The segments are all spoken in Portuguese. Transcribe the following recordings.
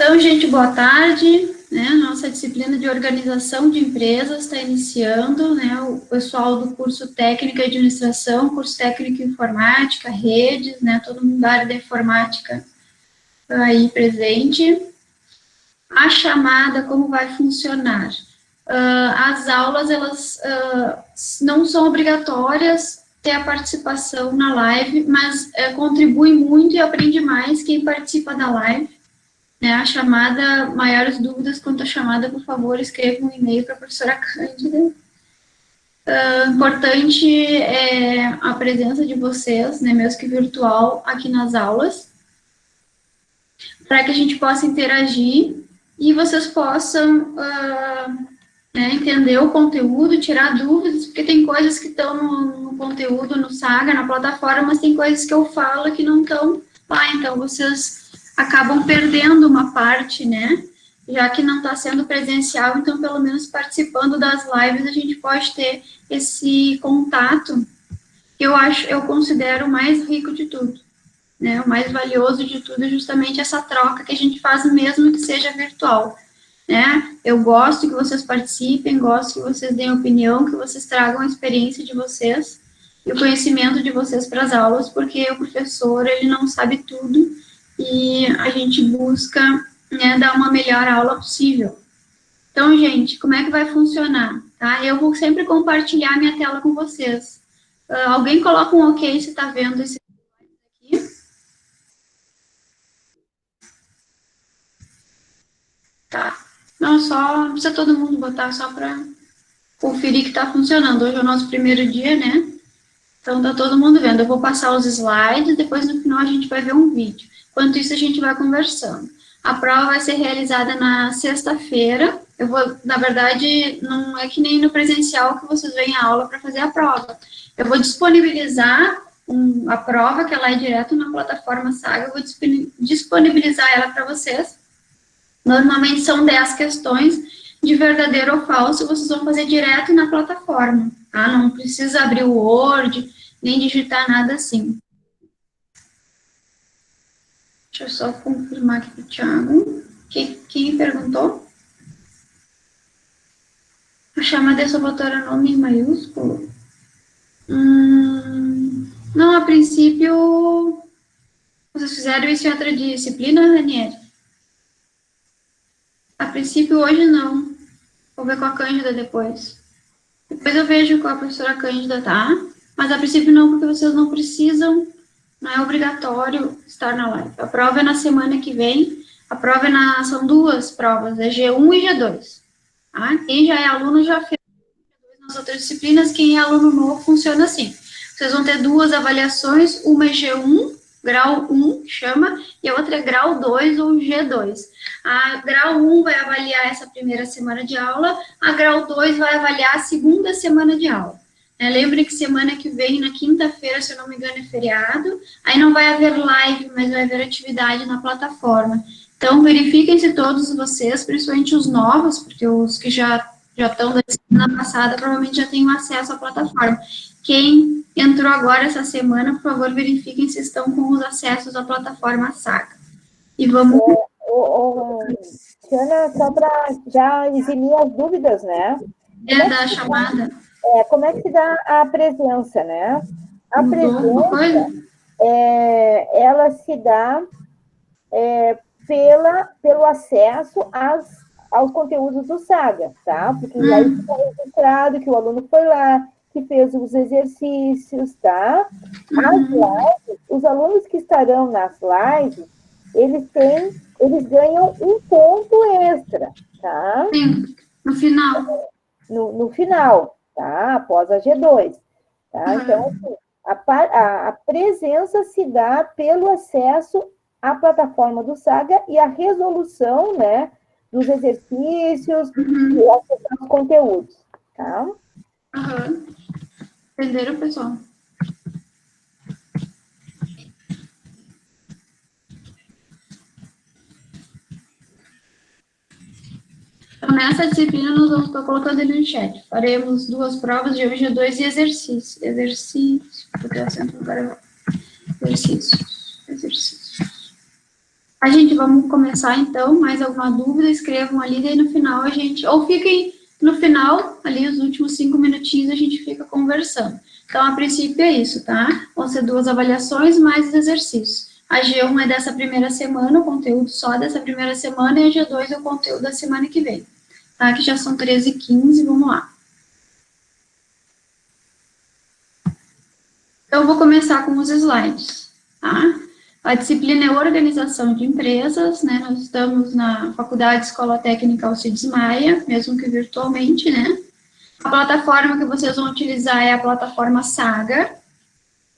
Então, gente, boa tarde, né? Nossa disciplina de organização de empresas está iniciando, né? O pessoal do curso técnico e administração, curso técnico em informática, redes, né? Todo mundo da área da informática aí presente. A chamada, como vai funcionar? As aulas, elas não são obrigatórias ter a participação na live, mas contribui muito e aprende mais quem participa da live. Né, a chamada, maiores dúvidas quanto à chamada, por favor, escreva um e-mail para a professora Cândida. Importante é a presença de vocês, né, mesmo que virtual, aqui nas aulas, para que a gente possa interagir e vocês possam né, entender o conteúdo, tirar dúvidas, porque tem coisas que estão no conteúdo, no Saga, na plataforma, mas tem coisas que eu falo que não estão lá, então vocês acabam perdendo uma parte, né, já que não está sendo presencial, então pelo menos participando das lives a gente pode ter esse contato, que eu considero o mais rico de tudo, né, o mais valioso de tudo é justamente essa troca que a gente faz mesmo que seja virtual, né, eu gosto que vocês participem, gosto que vocês deem opinião, que vocês tragam a experiência de vocês e o conhecimento de vocês para as aulas, porque o professor, ele não sabe tudo, e a gente busca, né, dar uma melhor aula possível. Então, gente, como é que vai funcionar? Tá? Eu vou sempre compartilhar minha tela com vocês. Alguém coloca um ok se está vendo esse aqui? Tá. Não, não precisa todo mundo botar, só para conferir que está funcionando. Hoje é o nosso primeiro dia, né? Então, tá todo mundo vendo. Eu vou passar os slides, depois no final a gente vai ver um vídeo. Enquanto isso, a gente vai conversando. A prova vai ser realizada na sexta-feira. Eu vou, na verdade, não é que nem no presencial que vocês vêm à aula para fazer a prova. Eu vou disponibilizar a prova, que ela é direto na plataforma Saga, eu vou disponibilizar ela para vocês. Normalmente são 10 questões de verdadeiro ou falso, vocês vão fazer direto na plataforma, tá? Não precisa abrir o Word, nem digitar nada assim. Deixa eu só confirmar aqui para o Thiago. Quem perguntou? A chamada é só botar nome em maiúsculo? Não, a princípio, vocês fizeram isso em outra disciplina, Daniela? A princípio, hoje não. Vou ver com a Cândida depois. Depois eu vejo com a professora Cândida, tá? Mas a princípio não, porque vocês não precisam, não é obrigatório estar na live. A prova é na semana que vem, são duas provas, é G1 e G2. Tá? Quem já é aluno já fez nas outras disciplinas, quem é aluno novo funciona assim. Vocês vão ter duas avaliações, uma é G1, grau 1, chama, e a outra é grau 2 ou G2. A grau 1 vai avaliar essa primeira semana de aula, a grau 2 vai avaliar a segunda semana de aula. Lembre que semana que vem, na quinta-feira, se eu não me engano, é feriado, aí não vai haver live, mas vai haver atividade na plataforma. Então, verifiquem se todos vocês, principalmente os novos, porque os que já estão da semana passada, provavelmente já têm acesso à plataforma. Quem entrou agora essa semana, por favor, verifiquem se estão com os acessos à plataforma Saga. E vamos... Tiana, só para já eximir as dúvidas, né? Da chamada. Como é que se dá a presença, né? A presença, ela se dá pelo acesso aos conteúdos do Saga, tá? Porque aí fica registrado que o aluno foi lá, que fez os exercícios, tá? As lives, os alunos que estarão nas lives, eles ganham um ponto extra, tá? Sim, no final. No final, tá? Após a G2, tá? Então, assim, a presença se dá pelo acesso à plataforma do Saga e a resolução, né, dos exercícios e acessar os conteúdos, tá? Entenderam, pessoal? Então, nessa disciplina, nós vamos estar colocando ali no chat. Faremos duas provas de hoje, dois e exercício. Exercício. Porque eu sempre agora exercícios. Vamos começar, então, mais alguma dúvida, escrevam ali, daí no final a gente, ou fiquem no final, ali os últimos 5 minutinhos a gente fica conversando. Então, a princípio é isso, tá? Vão ser 2 avaliações mais os exercícios. A G1 é dessa primeira semana, o conteúdo só dessa primeira semana, e a G2 é o conteúdo da semana que vem. Tá? Que já são 13h15, vamos lá. Então, eu vou começar com os slides, tá? A disciplina é Organização de Empresas, né? Nós estamos na Faculdade Escola Técnica Alcides Maia, mesmo que virtualmente, né? A plataforma que vocês vão utilizar é a plataforma Saga,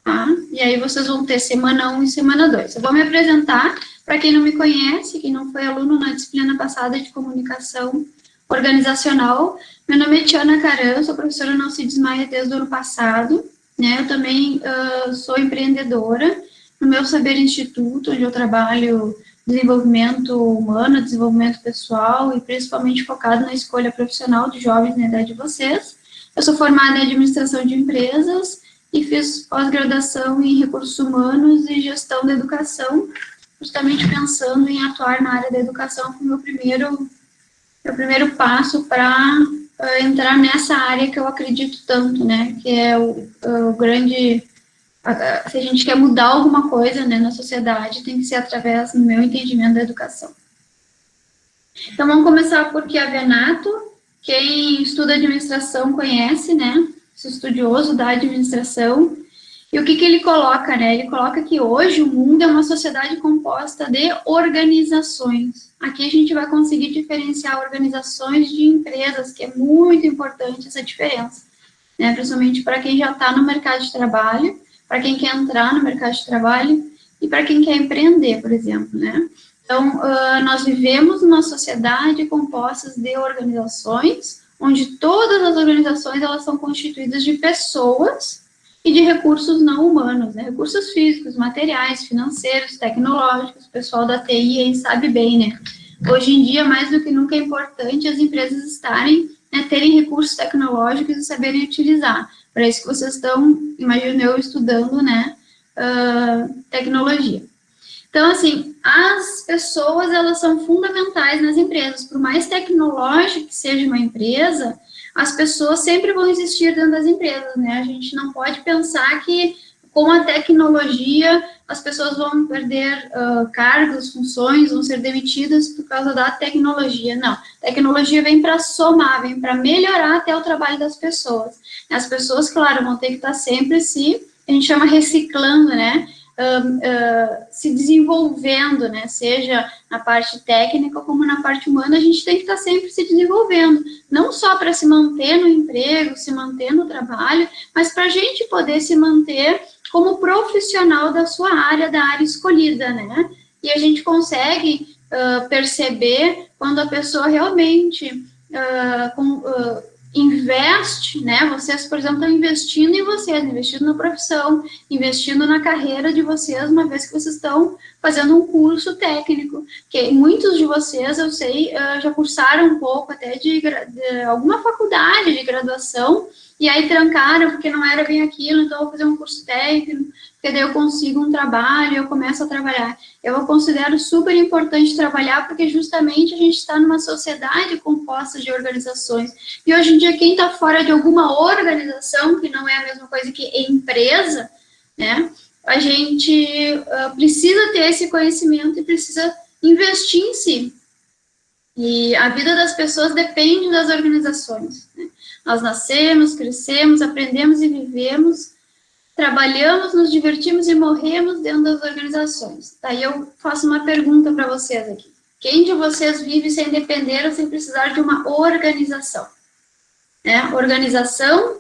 tá? E aí vocês vão ter semana 1 e semana 2. Eu vou me apresentar, para quem não me conhece, quem não foi aluno na disciplina passada de Comunicação Organizacional. Meu nome é Tiana Caran, sou professora na Alcides Maia desde o ano passado, né? Eu também sou empreendedora no meu Saber Instituto, onde eu trabalho desenvolvimento humano, desenvolvimento pessoal e principalmente focado na escolha profissional de jovens na idade de vocês. Eu sou formada em administração de empresas e fiz pós-graduação em recursos humanos e gestão da educação, justamente pensando em atuar na área da educação como meu primeiro passo para entrar nessa área que eu acredito tanto, né, que é o grande... Se a gente quer mudar alguma coisa, né, na sociedade, tem que ser através, no meu entendimento, da educação. Então, vamos começar por Chiavenato. Quem estuda administração conhece, né, esse estudioso da administração. E o que ele coloca, né? Ele coloca que hoje o mundo é uma sociedade composta de organizações. Aqui a gente vai conseguir diferenciar organizações de empresas, que é muito importante essa diferença, né? Principalmente para quem já está no mercado de trabalho, para quem quer entrar no mercado de trabalho e para quem quer empreender, por exemplo, né? Então, nós vivemos numa sociedade composta de organizações, onde todas as organizações elas são constituídas de pessoas e de recursos não humanos, né? Recursos físicos, materiais, financeiros, tecnológicos. O pessoal da TI aí sabe bem, né? Hoje em dia, mais do que nunca, é importante as empresas estarem, né, terem recursos tecnológicos e saberem utilizar. Para isso que vocês estão, imagino eu, estudando, né, tecnologia. Então, assim, as pessoas, elas são fundamentais nas empresas. Por mais tecnológica que seja uma empresa, as pessoas sempre vão existir dentro das empresas, né? A gente não pode pensar que com a tecnologia as pessoas vão perder cargos, funções, vão ser demitidas por causa da tecnologia. Não, a tecnologia vem para somar, vem para melhorar até o trabalho das pessoas. As pessoas, claro, vão ter que estar sempre a gente chama reciclando, né? Se desenvolvendo, né, seja na parte técnica como na parte humana, a gente tem que estar sempre se desenvolvendo, não só para se manter no emprego, se manter no trabalho, mas para a gente poder se manter como profissional da sua área, da área escolhida, né, e a gente consegue perceber quando a pessoa realmente investe, né, vocês, por exemplo, estão investindo em vocês, investindo na profissão, investindo na carreira de vocês, uma vez que vocês estão fazendo um curso técnico, que muitos de vocês, eu sei, já cursaram um pouco até de alguma faculdade de graduação, e aí trancaram, porque não era bem aquilo, então eu vou fazer um curso técnico, porque daí eu consigo um trabalho, eu começo a trabalhar. Eu considero super importante trabalhar, porque justamente a gente está numa sociedade composta de organizações. E hoje em dia, quem está fora de alguma organização, que não é a mesma coisa que empresa, né, a gente precisa ter esse conhecimento e precisa investir em si. E a vida das pessoas depende das organizações, né? Nós nascemos, crescemos, aprendemos e vivemos, trabalhamos, nos divertimos e morremos dentro das organizações. Daí eu faço uma pergunta para vocês aqui. Quem de vocês vive sem depender ou sem precisar de uma organização? Organização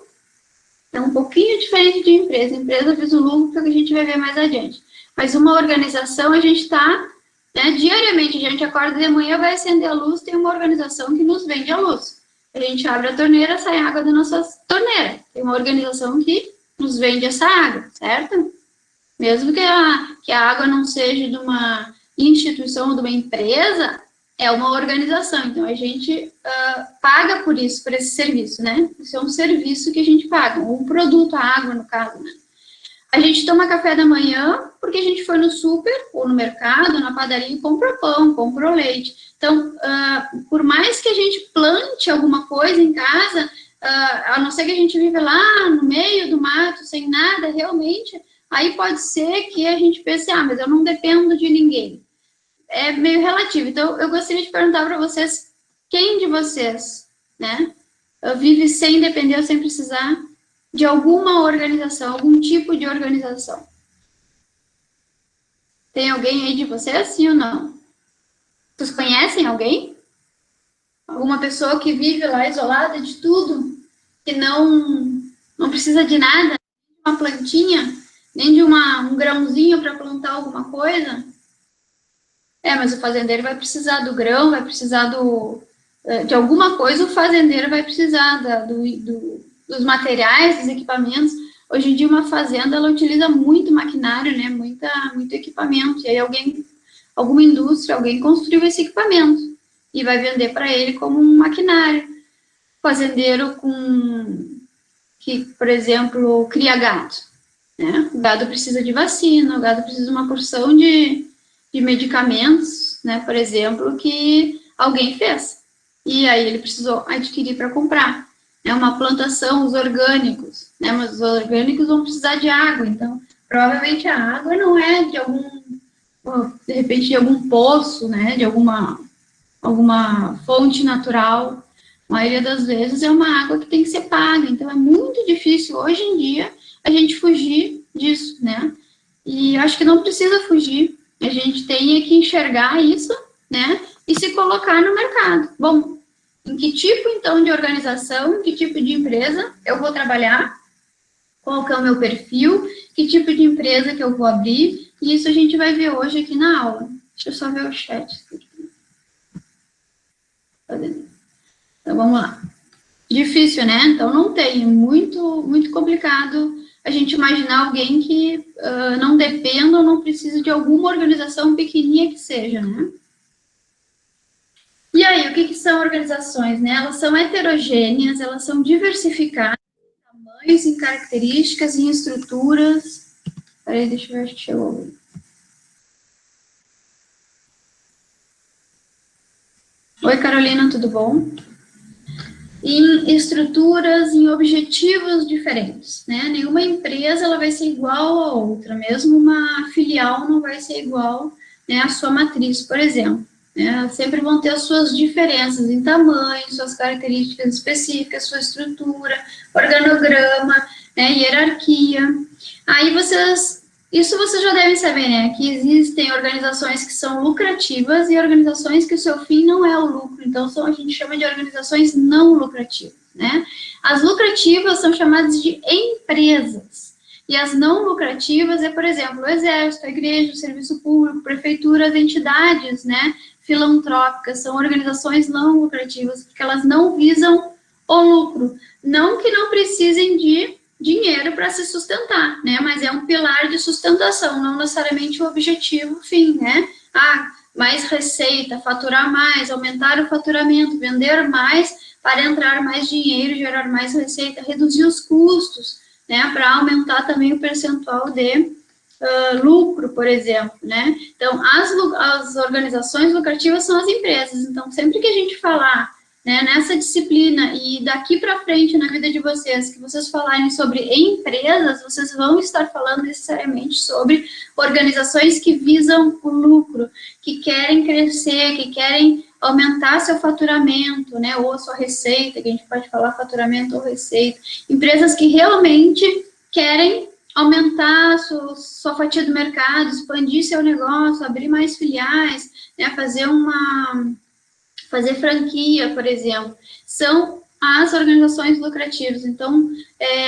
é um pouquinho diferente de empresa. Empresa visa o lucro, que a gente vai ver mais adiante. Mas uma organização, a gente está, né, diariamente, a gente acorda de manhã, vai acender a luz, tem uma organização que nos vende a luz. A gente abre a torneira, sai água da nossa torneira. Tem uma organização que nos vende essa água, certo? Mesmo que a água não seja de uma instituição ou de uma empresa, é uma organização. Então, a gente paga por isso, por esse serviço, né? Isso é um serviço que a gente paga, um produto, a água, no caso, né? A gente toma café da manhã porque a gente foi no super, ou no mercado, na padaria, e comprou pão, comprou leite. Então, por mais que a gente plante alguma coisa em casa, a não ser que a gente vive lá no meio do mato, sem nada, realmente, aí pode ser que a gente pense, mas eu não dependo de ninguém. É meio relativo. Então, eu gostaria de perguntar para vocês, quem de vocês, né, vive sem depender ou sem precisar de alguma organização, algum tipo de organização? Tem alguém aí de vocês, sim ou não? Vocês conhecem alguém? Alguma pessoa que vive lá isolada de tudo, que não precisa de nada, nem de uma plantinha, nem de um grãozinho para plantar alguma coisa? Mas o fazendeiro vai precisar do grão, vai precisar de alguma coisa, o fazendeiro vai precisar dos materiais, dos equipamentos. Hoje em dia, uma fazenda, ela utiliza muito maquinário, né? Muito equipamento. E aí, alguma indústria, alguém construiu esse equipamento e vai vender para ele como um maquinário. Fazendeiro que, por exemplo, cria gado, né? O gado precisa de vacina, o gado precisa de uma porção de medicamentos, né, por exemplo, que alguém fez. E aí ele precisou adquirir para comprar. É uma plantação, os orgânicos, né, mas os orgânicos vão precisar de água, então, provavelmente a água não é de repente, de algum poço, né, de alguma fonte natural. A maioria das vezes é uma água que tem que ser paga, então é muito difícil, hoje em dia, a gente fugir disso, né, e acho que não precisa fugir, a gente tem que enxergar isso, né, e se colocar no mercado. Bom, em que tipo, então, de organização, em que tipo de empresa eu vou trabalhar, qual que é o meu perfil, que tipo de empresa que eu vou abrir, e isso a gente vai ver hoje aqui na aula. Deixa eu só ver o chat. Então, vamos lá. Difícil, né? Então, não tem. Muito, muito complicado a gente imaginar alguém que não dependa ou não precisa de alguma organização pequenininha que seja, né? E aí, o que são organizações, né? Elas são heterogêneas, elas são diversificadas em tamanhos, em características, em estruturas. Peraí, deixa eu ver se chegou. Oi, Carolina, tudo bom? Em estruturas, em objetivos diferentes, né? Nenhuma empresa ela vai ser igual a outra, mesmo uma filial não vai ser igual, né, à sua matriz, por exemplo. Né? Sempre vão ter as suas diferenças em tamanho, suas características específicas, sua estrutura, organograma, né, hierarquia. Aí isso vocês já devem saber, né? Que existem organizações que são lucrativas e organizações que o seu fim não é o lucro. Então, a gente chama de organizações não lucrativas, né? As lucrativas são chamadas de empresas. E as não lucrativas por exemplo, o exército, a igreja, o serviço público, prefeituras, entidades, né? Filantrópicas, são organizações não lucrativas, porque elas não visam o lucro. Não que não precisem de dinheiro para se sustentar, né? Mas é um pilar de sustentação, não necessariamente o objetivo fim, né? Mais receita, faturar mais, aumentar o faturamento, vender mais para entrar mais dinheiro, gerar mais receita, reduzir os custos, né? Para aumentar também o percentual de lucro, por exemplo, né? Então, as organizações lucrativas são as empresas. Então, sempre que a gente falar, né, nessa disciplina e daqui para frente na vida de vocês, que vocês falarem sobre empresas, vocês vão estar falando necessariamente sobre organizações que visam o lucro, que querem crescer, que querem aumentar seu faturamento, né, ou a sua receita, que a gente pode falar faturamento ou receita. Empresas que realmente querem aumentar sua fatia do mercado, expandir seu negócio, abrir mais filiais, né, fazer franquia, por exemplo, são as organizações lucrativas. Então,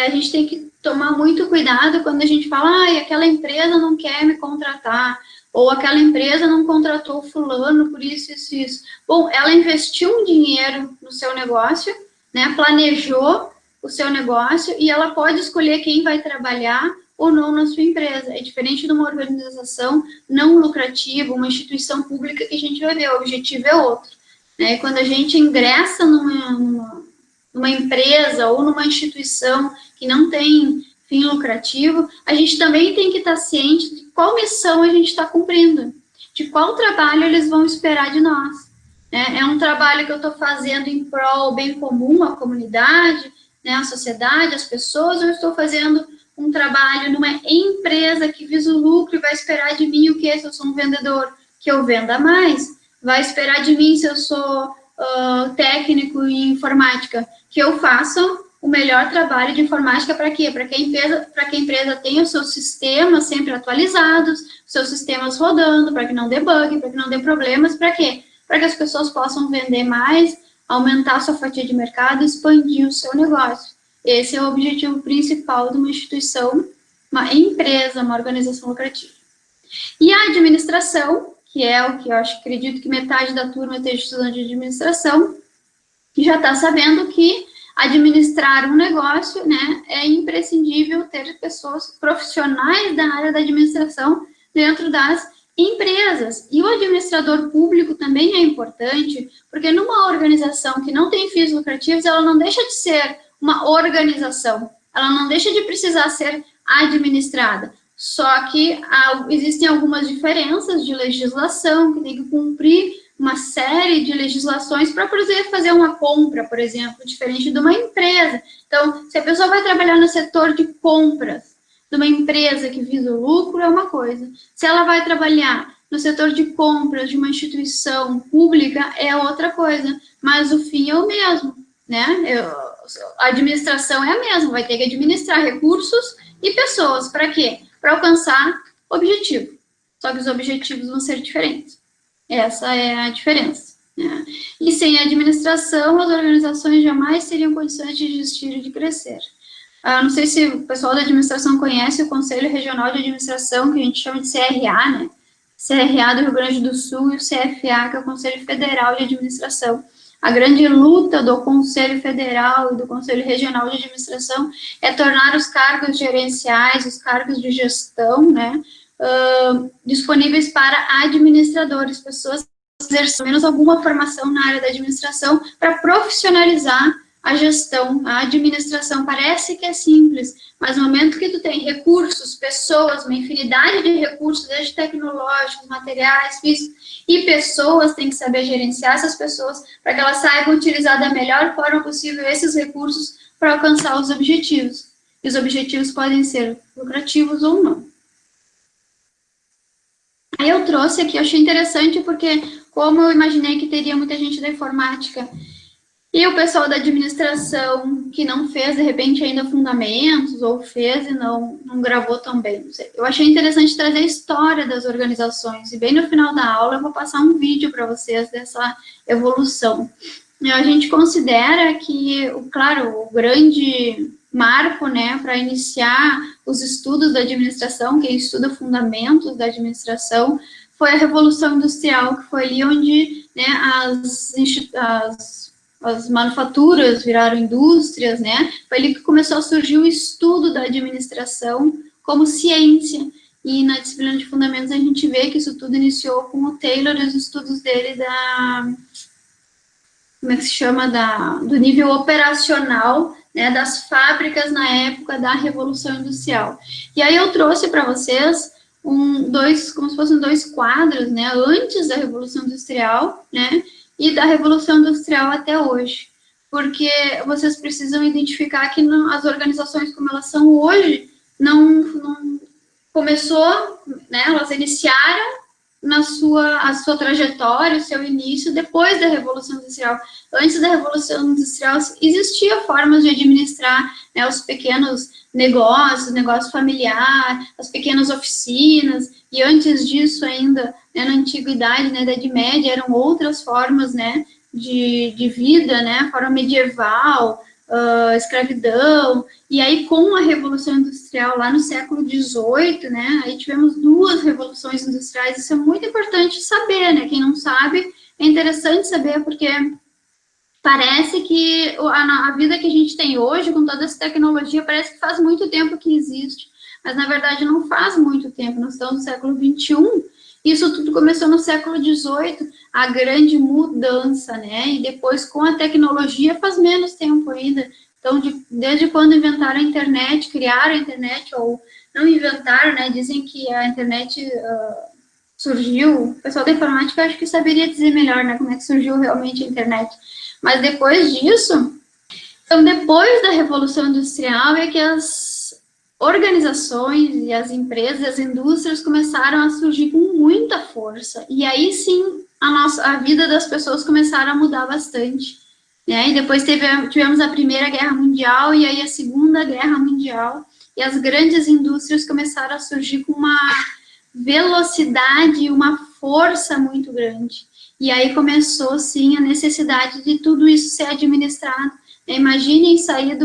a gente tem que tomar muito cuidado quando a gente fala, aquela empresa não quer me contratar, ou aquela empresa não contratou fulano por isso, isso, isso. Bom, ela investiu um dinheiro no seu negócio, né, planejou o seu negócio e ela pode escolher quem vai trabalhar ou não na sua empresa. É diferente de uma organização não lucrativa, uma instituição pública que a gente vai ver, o objetivo é outro. Né? Quando a gente ingressa numa empresa ou numa instituição que não tem fim lucrativo, a gente também tem que estar ciente de qual missão a gente está cumprindo, de qual trabalho eles vão esperar de nós. É um trabalho que eu estou fazendo em prol ao bem comum, a comunidade, né, a sociedade, as pessoas, ou eu estou fazendo um trabalho numa empresa que visa o lucro e vai esperar de mim o quê? Se eu sou um vendedor, que eu venda mais, vai esperar de mim se eu sou técnico em informática, que eu faça o melhor trabalho de informática para quê? Para que a empresa tenha os seus sistemas sempre atualizados, seus sistemas rodando, para que não dê bug, para que não dê problemas, para quê? Para que as pessoas possam vender mais, aumentar a sua fatia de mercado, expandir o seu negócio. Esse é o objetivo principal de uma instituição, uma empresa, uma organização lucrativa. E a administração, que é o que eu acredito que metade da turma esteja estudando de administração, já está sabendo que administrar um negócio, né, é imprescindível ter pessoas profissionais da área da administração dentro das empresas. E o administrador público também é importante, porque numa organização que não tem fins lucrativos, ela não deixa de ser uma organização, ela não deixa de precisar ser administrada. Só que existem algumas diferenças de legislação, que tem que cumprir uma série de legislações para poder fazer uma compra, por exemplo, diferente de uma empresa. Então, se a pessoa vai trabalhar no setor de compras de uma empresa que visa o lucro, é uma coisa. Se ela vai trabalhar no setor de compras de uma instituição pública, é outra coisa. Mas o fim é o mesmo, né? A administração é a mesma, vai ter que administrar recursos e pessoas. Para quê? Para alcançar objetivo. Só que os objetivos vão ser diferentes. Essa é a diferença. Né? E sem administração, as organizações jamais teriam condições de existir e de crescer. Não sei se o pessoal da administração conhece o Conselho Regional de Administração, que a gente chama de CRA, né? CRA do Rio Grande do Sul e o CFA, que é o Conselho Federal de Administração. A grande luta do Conselho Federal e do Conselho Regional de Administração é tornar os cargos gerenciais, os cargos de gestão, né, disponíveis para administradores, pessoas que exerçam menos alguma formação na área da administração para profissionalizar a gestão, a administração. Parece que é simples, mas no momento que tu tem recursos, pessoas, uma infinidade de recursos, desde tecnológicos, materiais, físicos, e pessoas, tem que saber gerenciar essas pessoas para que elas saibam utilizar da melhor forma possível esses recursos para alcançar os objetivos. E os objetivos podem ser lucrativos ou não. Aí eu trouxe aqui, eu achei interessante porque, como eu imaginei que teria muita gente da informática e o pessoal da administração que não fez, de repente, ainda fundamentos, ou fez e não gravou tão bem. Não sei. Eu achei interessante trazer a história das organizações, e bem no final da aula eu vou passar um vídeo para vocês dessa evolução. A gente considera que, claro, o grande marco, né, para iniciar os estudos da administração, quem estuda fundamentos da administração, foi a Revolução Industrial, que foi ali onde, né, as manufaturas viraram indústrias, né? Foi ali que começou a surgir o estudo da administração como ciência. E na disciplina de fundamentos a gente vê que isso tudo iniciou com o Taylor e os estudos dele como é que se chama, do nível operacional, né, das fábricas na época da Revolução Industrial. E aí eu trouxe para vocês como se fossem dois quadros, né, antes da Revolução Industrial, né, e da Revolução Industrial até hoje, porque vocês precisam identificar que as organizações como elas são hoje, não começou, né, elas iniciaram a sua trajetória, o seu início, depois da Revolução Industrial. Antes da Revolução Industrial, existiam formas de administrar, né, os pequenos negócios, negócio familiar, as pequenas oficinas, e antes disso ainda, né, na Antiguidade, na Idade Média, eram outras formas, né, de vida, né, forma medieval, escravidão, e aí com a Revolução Industrial lá no século XVIII, né, aí tivemos duas revoluções industriais. Isso é muito importante saber, né, quem não sabe, é interessante saber, porque parece que a vida que a gente tem hoje, com toda essa tecnologia, parece que faz muito tempo que existe, mas na verdade não faz muito tempo, nós estamos no século XXI, isso tudo começou no século XVIII, a grande mudança, né, e depois com a tecnologia faz menos tempo ainda, Então, desde quando inventaram a internet, criaram a internet, ou não inventaram, né, dizem que a internet surgiu, o pessoal da informática acho que saberia dizer melhor, né, como é que surgiu realmente a internet. Mas depois disso, então, depois da Revolução Industrial é que as organizações e as empresas, as indústrias começaram a surgir com muita força. E aí sim, a vida das pessoas começaram a mudar bastante. Né? E depois tivemos a Primeira Guerra Mundial e aí a Segunda Guerra Mundial. E as grandes indústrias começaram a surgir com uma velocidade e uma força muito grande. E aí começou, sim, a necessidade de tudo isso ser administrado. Imaginem sair de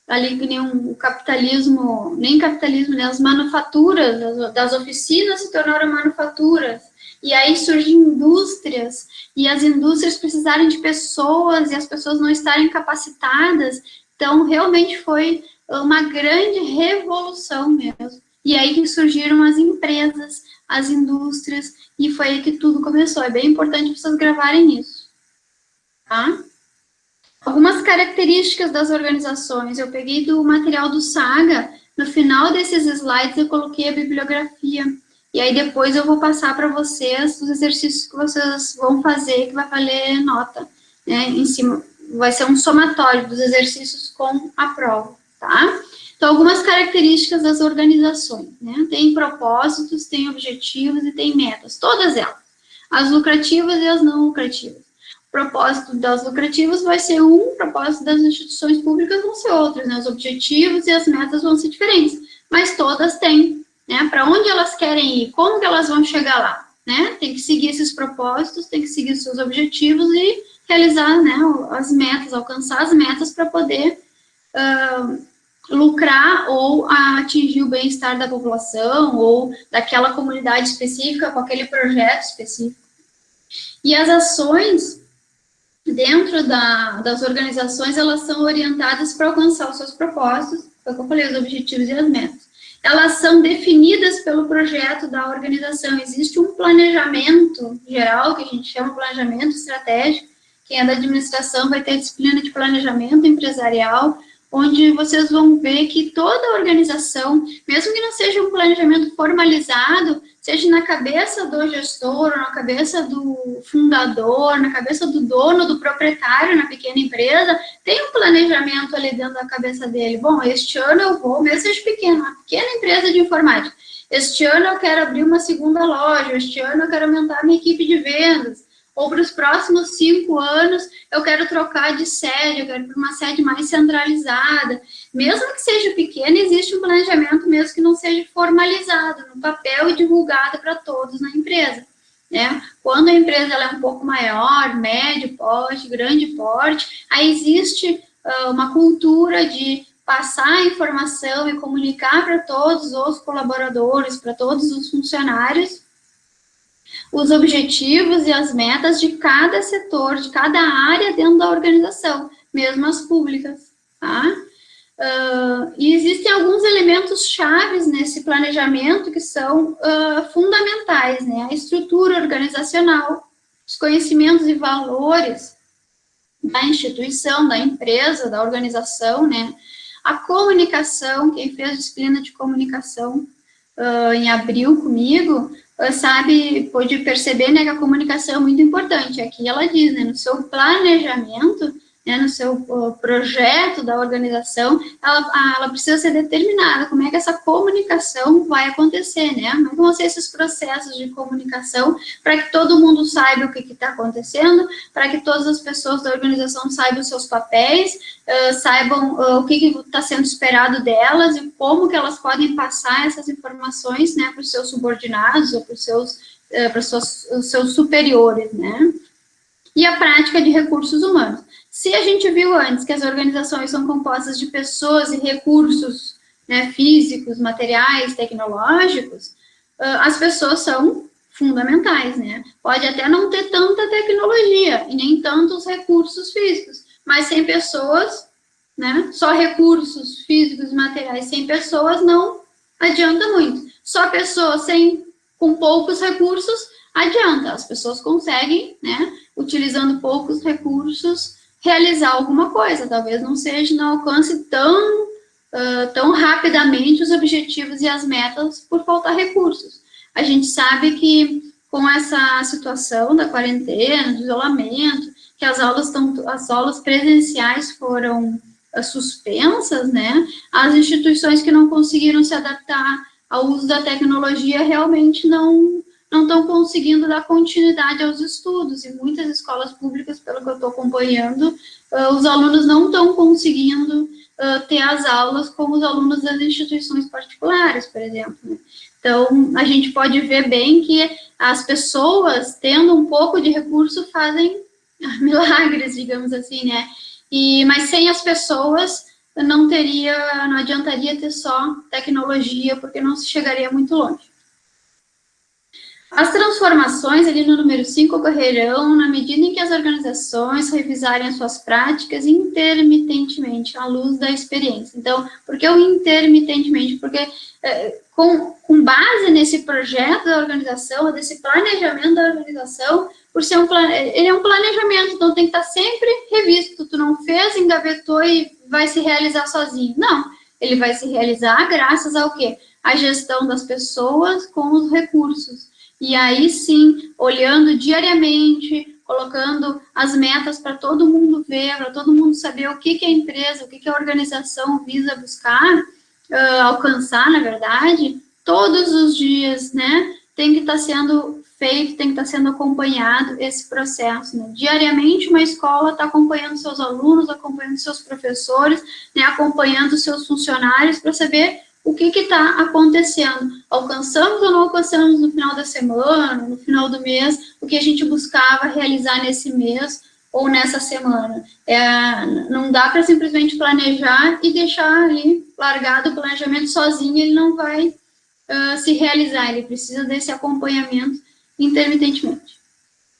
ali que nem um capitalismo, nem capitalismo, né, as manufaturas, das oficinas se tornaram manufaturas, e aí surgem indústrias, e as indústrias precisarem de pessoas, e as pessoas não estarem capacitadas, então realmente foi uma grande revolução mesmo, e aí que surgiram as empresas, as indústrias, e foi aí que tudo começou, é bem importante vocês gravarem isso, tá? Algumas características das organizações, eu peguei do material do Saga, no final desses slides eu coloquei a bibliografia, e aí depois eu vou passar para vocês os exercícios que vocês vão fazer, que vai valer nota, né, em cima, vai ser um somatório dos exercícios com a prova, tá? Então, algumas características das organizações, né, tem propósitos, tem objetivos e tem metas, todas elas, as lucrativas e as não lucrativas. O propósito das lucrativas vai ser um, o propósito das instituições públicas vão ser outros, né? Os objetivos e as metas vão ser diferentes, mas todas têm, né? Para onde elas querem ir, como que elas vão chegar lá, né? Tem que seguir esses propósitos, tem que seguir seus objetivos e realizar, né, as metas, alcançar as metas para poder lucrar ou atingir o bem-estar da população ou daquela comunidade específica com aquele projeto específico. E as ações dentro das organizações, elas são orientadas para alcançar os seus propósitos, foi o que eu falei, os objetivos e as metas. Elas são definidas pelo projeto da organização. Existe um planejamento geral, que a gente chama de planejamento estratégico. Quem é da administração vai ter disciplina de planejamento empresarial, onde vocês vão ver que toda organização, mesmo que não seja um planejamento formalizado, seja na cabeça do gestor, na cabeça do fundador, na cabeça do dono, do proprietário na pequena empresa, tem um planejamento ali dentro da cabeça dele. Bom, este ano eu vou, mesmo seja pequena, uma pequena empresa de informática, este ano eu quero abrir uma segunda loja, este ano eu quero aumentar a minha equipe de vendas, ou para os próximos 5 anos eu quero trocar de sede, eu quero para uma sede mais centralizada. Mesmo que seja pequena, existe um planejamento mesmo que não seja formalizado no papel e divulgado para todos na empresa. Né? Quando a empresa ela é um pouco maior, médio porte, grande porte, aí existe uma cultura de passar a informação e comunicar para todos os colaboradores, para todos os funcionários, os objetivos e as metas de cada setor, de cada área dentro da organização, mesmo as públicas, tá? E existem alguns elementos chaves nesse planejamento que são fundamentais, né? A estrutura organizacional, os conhecimentos e valores da instituição, da empresa, da organização, né? A comunicação, quem fez disciplina de comunicação em abril comigo, pode perceber, né, que a comunicação é muito importante. Aqui ela diz, né, no seu planejamento, né, no seu projeto da organização, ela precisa ser determinada, como é que essa comunicação vai acontecer, né, como vão ser esses processos de comunicação, para que todo mundo saiba o que está acontecendo, para que todas as pessoas da organização saibam os seus papéis, saibam o que está sendo esperado delas e como que elas podem passar essas informações, né, para os seus subordinados ou para os seus superiores, né, e a prática de recursos humanos. Se a gente viu antes que as organizações são compostas de pessoas e recursos, né, físicos, materiais, tecnológicos, as pessoas são fundamentais, né? Pode até não ter tanta tecnologia e nem tantos recursos físicos, mas sem pessoas, né, só recursos físicos e materiais sem pessoas não adianta muito. Só pessoas com poucos recursos adianta. As pessoas conseguem, né, utilizando poucos recursos, realizar alguma coisa, talvez não seja, não alcance tão rapidamente os objetivos e as metas por faltar recursos. A gente sabe que com essa situação da quarentena, do isolamento, que as aulas presenciais foram suspensas, né? As instituições que não conseguiram se adaptar ao uso da tecnologia realmente não estão conseguindo dar continuidade aos estudos, e muitas escolas públicas, pelo que eu estou acompanhando, os alunos não estão conseguindo ter as aulas como os alunos das instituições particulares, por exemplo, né? Então, a gente pode ver bem que as pessoas, tendo um pouco de recurso, fazem milagres, digamos assim, né? Mas sem as pessoas, não adiantaria ter só tecnologia, porque não se chegaria muito longe. As transformações, ali no número 5, ocorrerão na medida em que as organizações revisarem as suas práticas intermitentemente, à luz da experiência. Então, por que o intermitentemente? Porque com base nesse projeto da organização, desse planejamento da organização, ele é um planejamento, então tem que estar sempre revisto. Tu não fez, engavetou e vai se realizar sozinho. Não, ele vai se realizar graças ao quê? A gestão das pessoas com os recursos. E aí sim, olhando diariamente, colocando as metas para todo mundo ver, para todo mundo saber o que a empresa, o que a organização visa buscar, alcançar, na verdade, todos os dias, né, tem que estar sendo feito, tem que estar sendo acompanhado esse processo, né? Diariamente uma escola está acompanhando seus alunos, acompanhando seus professores, né, acompanhando seus funcionários para saber o que está acontecendo. Alcançamos ou não alcançamos no final da semana, no final do mês, o que a gente buscava realizar nesse mês ou nessa semana. Não dá para simplesmente planejar e deixar ali largado o planejamento sozinho, ele não vai se realizar, ele precisa desse acompanhamento intermitentemente.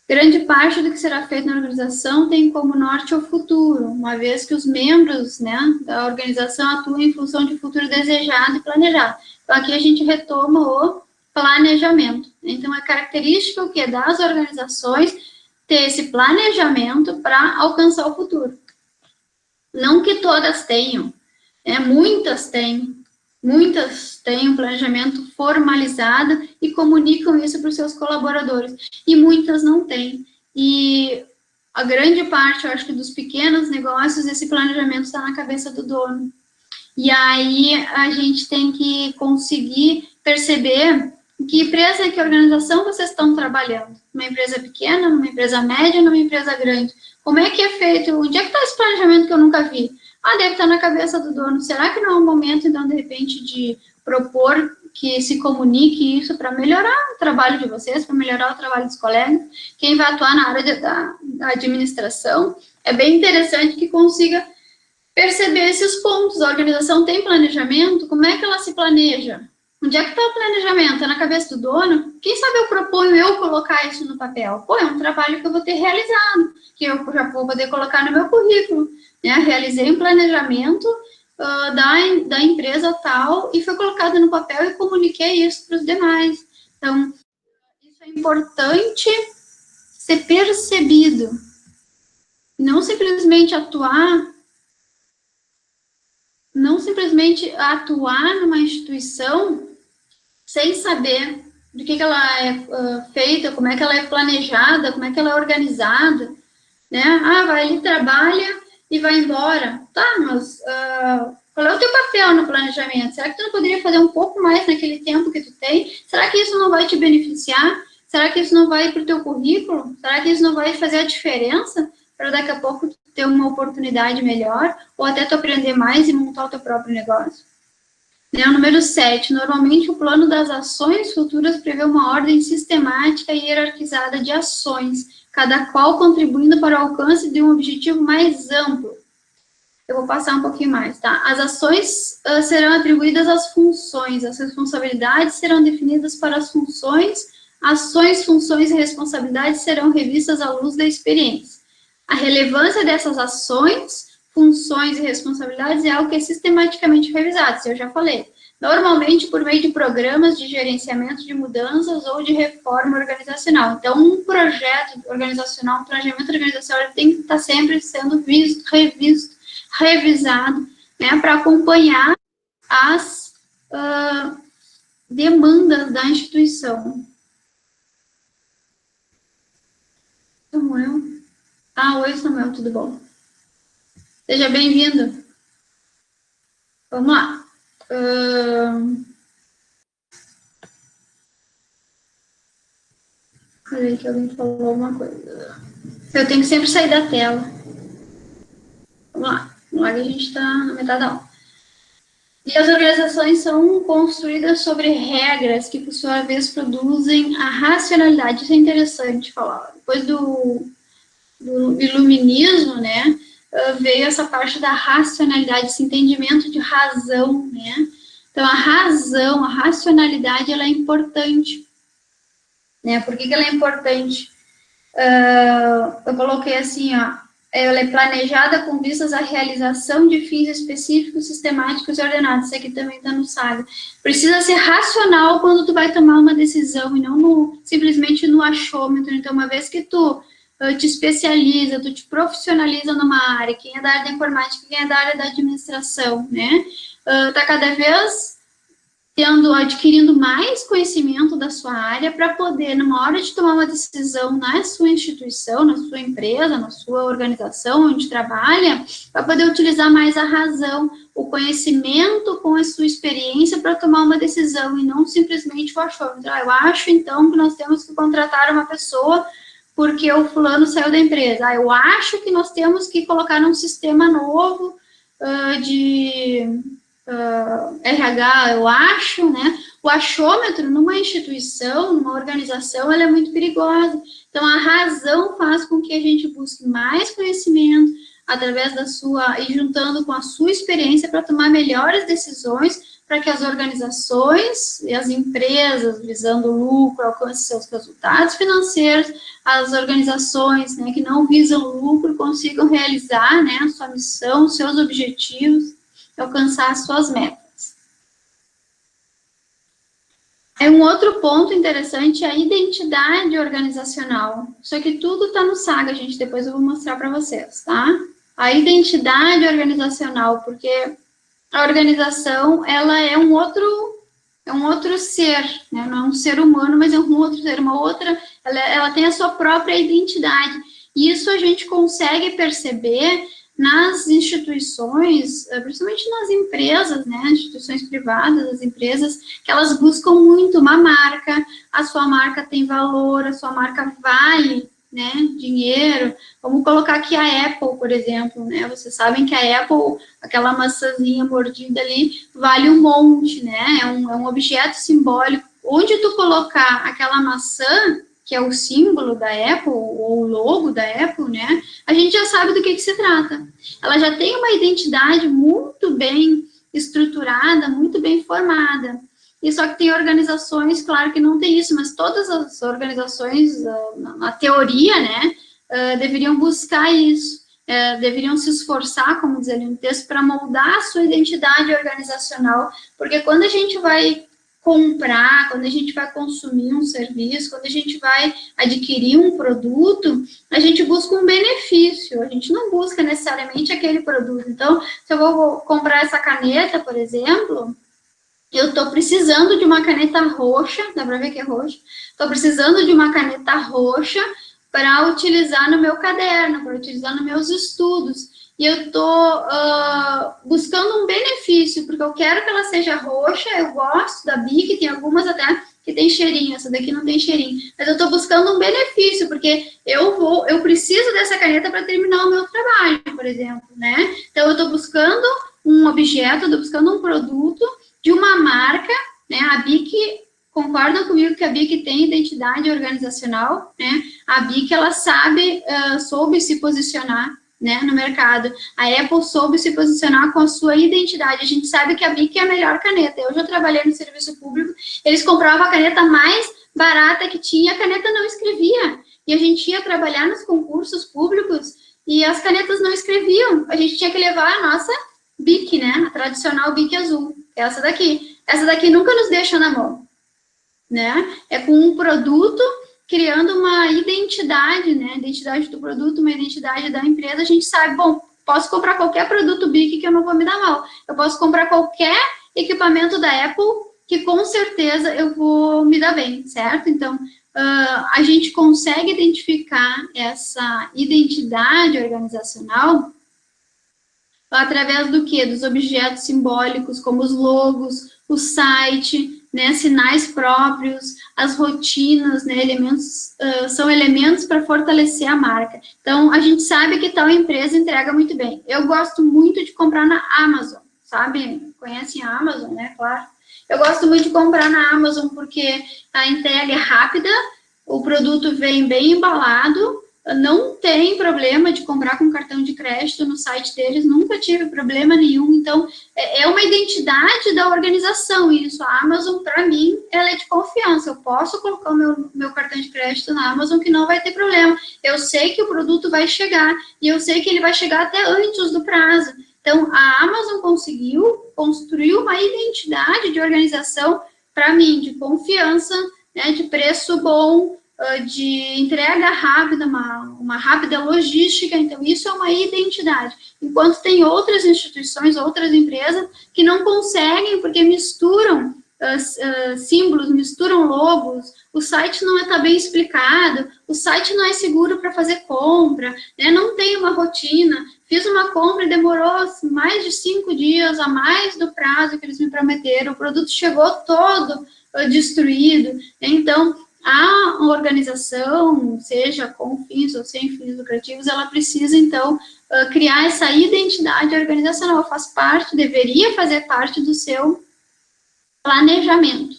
Grande parte do que será feito na organização tem como norte o futuro, uma vez que os membros, né, da organização atuam em função de futuro desejado e planejado. Então, aqui a gente retoma o planejamento. Então, é característica o quê? Das organizações ter esse planejamento para alcançar o futuro. Não que todas tenham, né, muitas têm um planejamento formalizado e comunicam isso para os seus colaboradores, e muitas não têm. E a grande parte, eu acho que dos pequenos negócios, esse planejamento está na cabeça do dono. E aí a gente tem que conseguir perceber que empresa, que organização vocês estão trabalhando. Uma empresa pequena, numa empresa média, numa empresa grande. Como é que é feito? Onde é que está esse planejamento que eu nunca vi? Deve estar na cabeça do dono. Será que não é um momento, então, de repente, de propor que se comunique isso para melhorar o trabalho de vocês, para melhorar o trabalho dos colegas? Quem vai atuar na área da administração, é bem interessante que consiga perceber esses pontos. A organização tem planejamento, como é que ela se planeja? Onde é que está o planejamento? É na cabeça do dono? Quem sabe eu proponho eu colocar isso no papel? É um trabalho que eu vou ter realizado, que eu já vou poder colocar no meu currículo. Né? Realizei um planejamento da empresa tal e foi colocado no papel e comuniquei isso para os demais. Então, isso é importante ser percebido. Não simplesmente atuar numa instituição sem saber do que ela é feita, como é que ela é planejada, como é que ela é organizada, né? Vai ali, trabalha e vai embora. Tá, mas qual é o teu papel no planejamento? Será que tu não poderia fazer um pouco mais naquele tempo que tu tem? Será que isso não vai te beneficiar? Será que isso não vai para o teu currículo? Será que isso não vai fazer a diferença para daqui a pouco tu ter uma oportunidade melhor ou até tu aprender mais e montar o teu próprio negócio? O número 7, normalmente o plano das ações futuras prevê uma ordem sistemática e hierarquizada de ações, cada qual contribuindo para o alcance de um objetivo mais amplo. Eu vou passar um pouquinho mais, tá? As ações serão atribuídas às funções, as responsabilidades serão definidas para as funções, ações, funções e responsabilidades serão revistas à luz da experiência. A relevância dessas ações, funções e responsabilidades é algo que é sistematicamente revisado, isso eu já falei. normalmente por meio de programas de gerenciamento de mudanças ou de reforma organizacional. Então, um projeto organizacional, um planejamento organizacional, ele tem que estar sempre sendo visto, revisto, revisado, né, para acompanhar as demandas da instituição. Samuel. Oi, Samuel, tudo bom? Seja bem-vindo. Vamos lá. Peraí que alguém falou alguma coisa. Eu tenho que sempre sair da tela. Vamos lá que a gente está na metade da aula. E as organizações são construídas sobre regras que, por sua vez, produzem a racionalidade. Isso é interessante falar. Depois do iluminismo, né, veio essa parte da racionalidade, esse entendimento de razão, né? Então, a razão, a racionalidade, ela é importante, né? Por que ela é importante? Eu coloquei assim, ó, ela é planejada com vistas à realização de fins específicos, sistemáticos e ordenados. Isso aqui também está no SAGA. Precisa ser racional quando tu vai tomar uma decisão e não simplesmente no achômetro. Então, uma vez que tu te especializa, tu te profissionaliza numa área, quem é da área da informática, quem é da área da administração, né? Tá cada vez adquirindo mais conhecimento da sua área para poder, numa hora de tomar uma decisão na sua instituição, na sua empresa, na sua organização onde trabalha, para poder utilizar mais a razão, o conhecimento com a sua experiência para tomar uma decisão e não simplesmente o achômetro. Eu acho, então, que nós temos que contratar uma pessoa porque o fulano saiu da empresa. Eu acho que nós temos que colocar num sistema novo de RH, eu acho, né? O achômetro numa instituição, numa organização, ela é muito perigosa. Então, a razão faz com que a gente busque mais conhecimento através da sua, e juntando com a sua experiência para tomar melhores decisões, para que as organizações e as empresas, visando o lucro, alcancem seus resultados financeiros, as organizações, né, que não visam lucro consigam realizar, né, a sua missão, os seus objetivos, alcançar as suas metas. Um outro ponto interessante é a identidade organizacional. Isso aqui tudo está no SAGA, gente, depois eu vou mostrar para vocês, tá? A identidade organizacional, porque a organização, ela é um outro ser, né? Não é um ser humano, mas é um outro ser, ela tem a sua própria identidade. E isso a gente consegue perceber nas instituições, principalmente nas empresas, né, instituições privadas, as empresas, que elas buscam muito uma marca, a sua marca tem valor, a sua marca vale, né, dinheiro. Vamos colocar aqui a Apple, por exemplo, né, vocês sabem que a Apple, aquela maçãzinha mordida ali, vale um monte, né, é um objeto simbólico. Onde tu colocar aquela maçã, que é o símbolo da Apple, ou o logo da Apple, né, a gente já sabe do que se trata. Ela já tem uma identidade muito bem estruturada, muito bem formada. E só que tem organizações, claro que não tem isso, mas todas as organizações, na teoria, né, deveriam buscar isso, deveriam se esforçar, como diz ali no texto, para moldar a sua identidade organizacional, porque quando a gente vai comprar, quando a gente vai consumir um serviço, quando a gente vai adquirir um produto, a gente busca um benefício, a gente não busca necessariamente aquele produto. Então, se eu vou comprar essa caneta, por exemplo, eu estou precisando de uma caneta roxa, dá para ver que é roxa? Estou precisando de uma caneta roxa para utilizar no meu caderno, para utilizar nos meus estudos. E eu estou buscando um benefício, porque eu quero que ela seja roxa, eu gosto da Bic, tem algumas até que tem cheirinho, essa daqui não tem cheirinho, mas eu estou buscando um benefício, porque eu preciso dessa caneta para terminar o meu trabalho, por exemplo, né? Então, eu estou buscando um objeto, estou buscando um produto de uma marca, né? A Bic, concordam comigo que a Bic tem identidade organizacional, né? A Bic, ela soube se posicionar, né, no mercado. A Apple soube se posicionar com a sua identidade. A gente sabe que a Bic é a melhor caneta. Eu já trabalhei no serviço público, eles compravam a caneta mais barata que tinha, a caneta não escrevia. E a gente ia trabalhar nos concursos públicos e as canetas não escreviam. A gente tinha que levar a nossa Bic, né, a tradicional Bic azul. essa daqui. Essa daqui nunca nos deixa na mão, né? É com um produto criando uma identidade, né? Identidade do produto, uma identidade da empresa. A gente sabe, bom, posso comprar qualquer produto BIC que eu não vou me dar mal. Eu posso comprar qualquer equipamento da Apple que com certeza eu vou me dar bem, certo? Então, a gente consegue identificar essa identidade organizacional através do quê? Dos objetos simbólicos, como os logos, o site, né, sinais próprios, as rotinas, né, são elementos para fortalecer a marca. Então, a gente sabe que tal empresa entrega muito bem. Eu gosto muito de comprar na Amazon, sabe? Conhecem a Amazon, né? Claro. Eu gosto muito de comprar na Amazon porque a entrega é rápida, o produto vem bem embalado, não tem problema de comprar com cartão de crédito no site deles, nunca tive problema nenhum. Então, é uma identidade da organização isso. A Amazon, para mim, ela é de confiança. Eu posso colocar o meu cartão de crédito na Amazon que não vai ter problema. Eu sei que o produto vai chegar e eu sei que ele vai chegar até antes do prazo. Então, a Amazon conseguiu construir uma identidade de organização, para mim, de confiança, né, de preço bom, de entrega rápida, uma rápida logística. Então, isso é uma identidade. Enquanto tem outras instituições, outras empresas que não conseguem, porque misturam símbolos, misturam logos, o site não está bem explicado, o site não é seguro para fazer compra, né? Não tem uma rotina. Fiz uma compra e demorou mais de 5 dias a mais do prazo que eles me prometeram, o produto chegou todo destruído. Então, a organização, seja com fins ou sem fins lucrativos, ela precisa, então, criar essa identidade organizacional. Faz parte, deveria fazer parte do seu planejamento.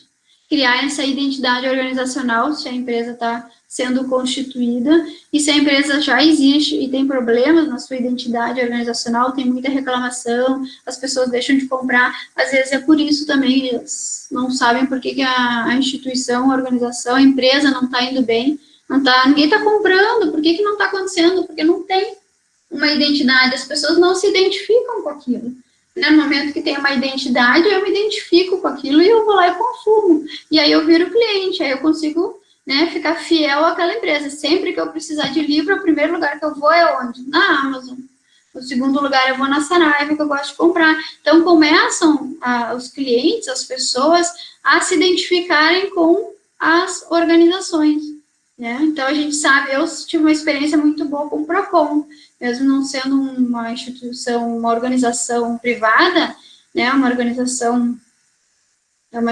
Criar essa identidade organizacional, se a empresa está sendo constituída, e se a empresa já existe e tem problemas na sua identidade organizacional, tem muita reclamação, as pessoas deixam de comprar, às vezes é por isso também, eles não sabem por que a instituição, a organização, a empresa não está indo bem, ninguém está comprando, por que não está acontecendo? Porque não tem uma identidade, as pessoas não se identificam com aquilo. No momento que tem uma identidade, eu me identifico com aquilo e eu vou lá e consumo. E aí eu viro cliente, aí eu consigo, né, ficar fiel àquela empresa. Sempre que eu precisar de livro, o primeiro lugar que eu vou é onde? Na Amazon. O segundo lugar eu vou na Saraiva, que eu gosto de comprar. Então, começam os clientes, as pessoas, a se identificarem com as organizações, né? Então, a gente sabe, eu tive uma experiência muito boa com o Procon, mesmo não sendo uma instituição, uma organização privada, né, uma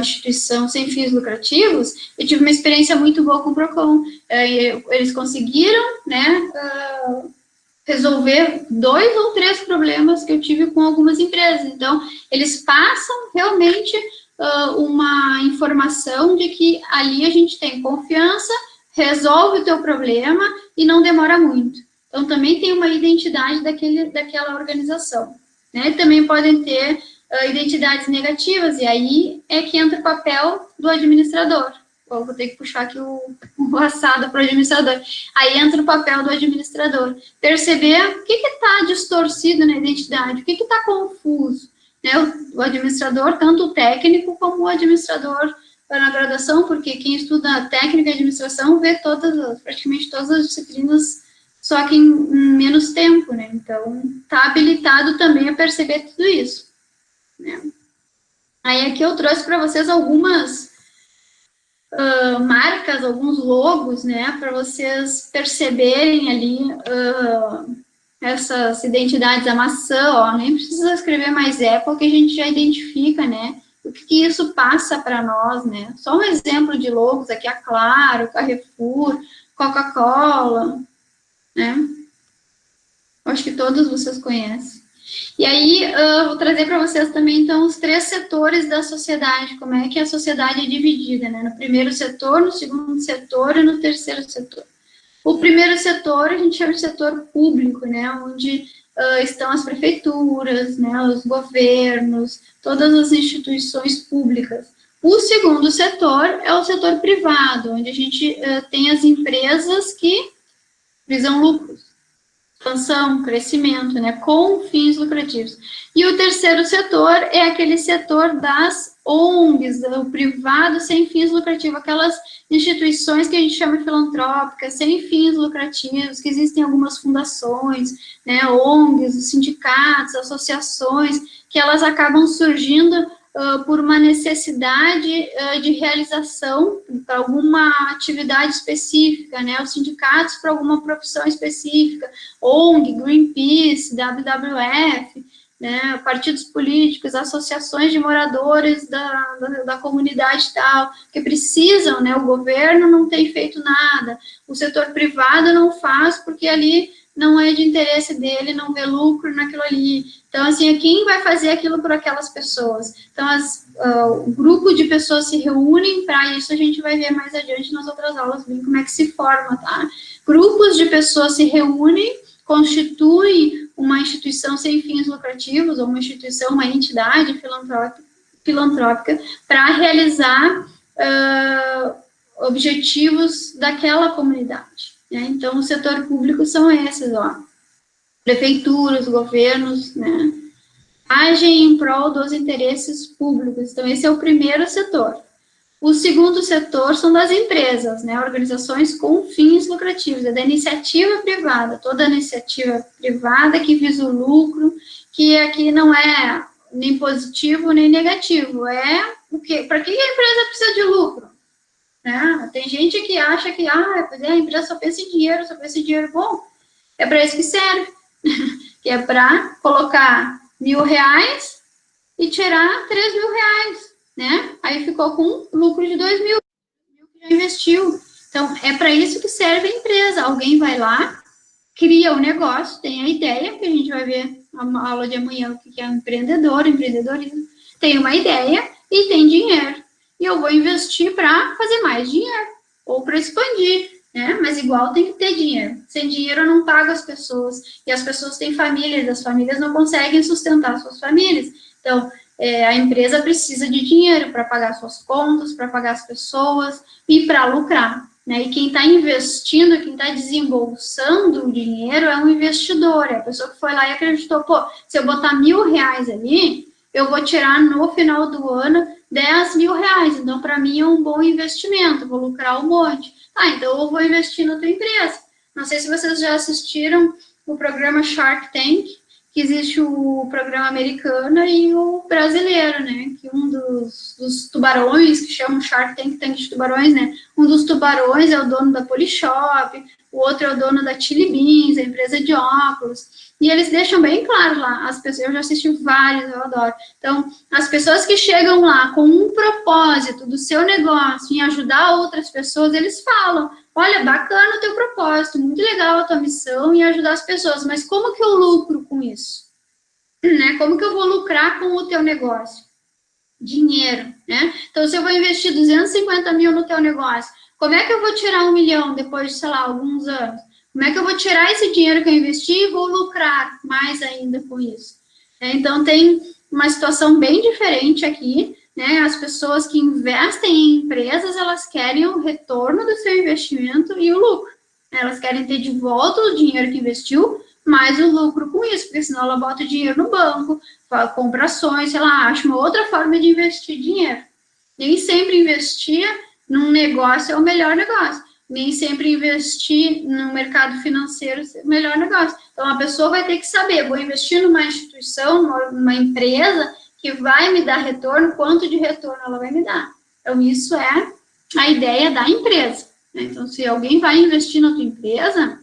instituição sem fins lucrativos, eu tive uma experiência muito boa com o Procon. Eles conseguiram, né, resolver 2 ou 3 problemas que eu tive com algumas empresas. Então, eles passam realmente uma informação de que ali a gente tem confiança, resolve o teu problema e não demora muito. Então, também tem uma identidade daquela organização, né? Também podem ter identidades negativas, e aí é que entra o papel do administrador. Vou ter que puxar aqui o assado para o administrador. Aí entra o papel do administrador. Perceber o que está distorcido na identidade, o que está confuso, né? O administrador, tanto o técnico como o administrador na graduação, porque quem estuda técnica e administração vê praticamente todas as disciplinas, só que em menos tempo, né? Então, está habilitado também a perceber tudo isso, né? Aí aqui eu trouxe para vocês algumas marcas, alguns logos, né, para vocês perceberem ali essas identidades. A maçã, ó, nem precisa escrever mais Apple, que a gente já identifica, né, o que isso passa para nós, né. Só um exemplo de logos aqui, a Claro, Carrefour, Coca-Cola, né, acho que todos vocês conhecem. E aí, vou trazer para vocês também, então, os 3 setores da sociedade, como é que a sociedade é dividida, né? No primeiro setor, no segundo setor e no terceiro setor. O primeiro setor, a gente chama de setor público, né? Onde estão as prefeituras, né? Os governos, todas as instituições públicas. O segundo setor é o setor privado, onde a gente tem as empresas que visam lucros. expansão, crescimento, né, com fins lucrativos. E o terceiro setor é aquele setor das ONGs, o privado sem fins lucrativos, aquelas instituições que a gente chama de filantrópicas, sem fins lucrativos, que existem algumas fundações, né, ONGs, sindicatos, associações, que elas acabam surgindo por uma necessidade de realização para alguma atividade específica, né, os sindicatos para alguma profissão específica, ONG, Greenpeace, WWF, né, partidos políticos, associações de moradores da comunidade tal, que precisam, né, o governo não tem feito nada, o setor privado não faz porque ali não é de interesse dele, não vê lucro naquilo ali. Então, assim, quem vai fazer aquilo por aquelas pessoas? Então, o grupo de pessoas se reúnem para isso, a gente vai ver mais adiante nas outras aulas, bem como é que se forma, tá? Grupos de pessoas se reúnem, constituem uma instituição sem fins lucrativos, ou uma instituição, uma entidade filantrópica para realizar objetivos daquela comunidade. Né? Então, o setor público são esses, ó, prefeituras, governos, né, agem em prol dos interesses públicos. Então, esse é o primeiro setor. O segundo setor são das empresas, né, organizações com fins lucrativos, é da iniciativa privada, toda iniciativa privada que visa o lucro, que aqui não é nem positivo nem negativo, é o que, para que a empresa precisa de lucro? Né? Tem gente que acha que a empresa só pensa em dinheiro, só pensa em dinheiro. Bom, é para isso que serve, que é para colocar R$1.000 e tirar R$3.000, né? Aí ficou com lucro de 2.000, que já investiu. Então, é para isso que serve a empresa. Alguém vai lá, cria o negócio, tem a ideia, que a gente vai ver na aula de amanhã o que é empreendedorismo. Tem uma ideia e tem dinheiro. E eu vou investir para fazer mais dinheiro, ou para expandir, né? Mas igual tem que ter dinheiro. Sem dinheiro eu não pago as pessoas, e as pessoas têm famílias, as famílias não conseguem sustentar suas famílias. Então, a empresa precisa de dinheiro para pagar suas contas, para pagar as pessoas e para lucrar. Né? E quem está investindo, quem está desembolsando o dinheiro é um investidor, é a pessoa que foi lá e acreditou, pô, se eu botar R$1.000 ali, eu vou tirar no final do ano R$10.000, então para mim é um bom investimento, vou lucrar um monte. Então eu vou investir na tua empresa. Não sei se vocês já assistiram o programa Shark Tank, que existe o programa americano e o brasileiro, né? Que um dos tubarões, que chamam Shark Tank, tanque de tubarões, né? Um dos tubarões é o dono da Polishop, o outro é o dono da Chili Beans, a empresa de óculos. E eles deixam bem claro lá, as pessoas, eu já assisti vários, eu adoro. Então, as pessoas que chegam lá com um propósito do seu negócio em ajudar outras pessoas, eles falam, olha, bacana o teu propósito, muito legal a tua missão em ajudar as pessoas, mas como que eu lucro com isso? Né? Como que eu vou lucrar com o teu negócio? Dinheiro, né? Então, se eu vou investir 250 mil no teu negócio, como é que eu vou tirar 1 milhão depois de, sei lá, alguns anos? Como é que eu vou tirar esse dinheiro que eu investi e vou lucrar mais ainda com isso? Então, tem uma situação bem diferente aqui, né? As pessoas que investem em empresas, elas querem o retorno do seu investimento e o lucro. Elas querem ter de volta o dinheiro que investiu, mais o lucro com isso, porque senão ela bota o dinheiro no banco, compra ações, sei lá, acha uma outra forma de investir dinheiro. Nem sempre investir num negócio é o melhor negócio. Nem sempre investir no mercado financeiro é o melhor negócio. Então, a pessoa vai ter que saber, vou investir numa instituição, numa empresa que vai me dar retorno, quanto de retorno ela vai me dar. Então, isso é a ideia da empresa. Né? Então, se alguém vai investir na tua empresa,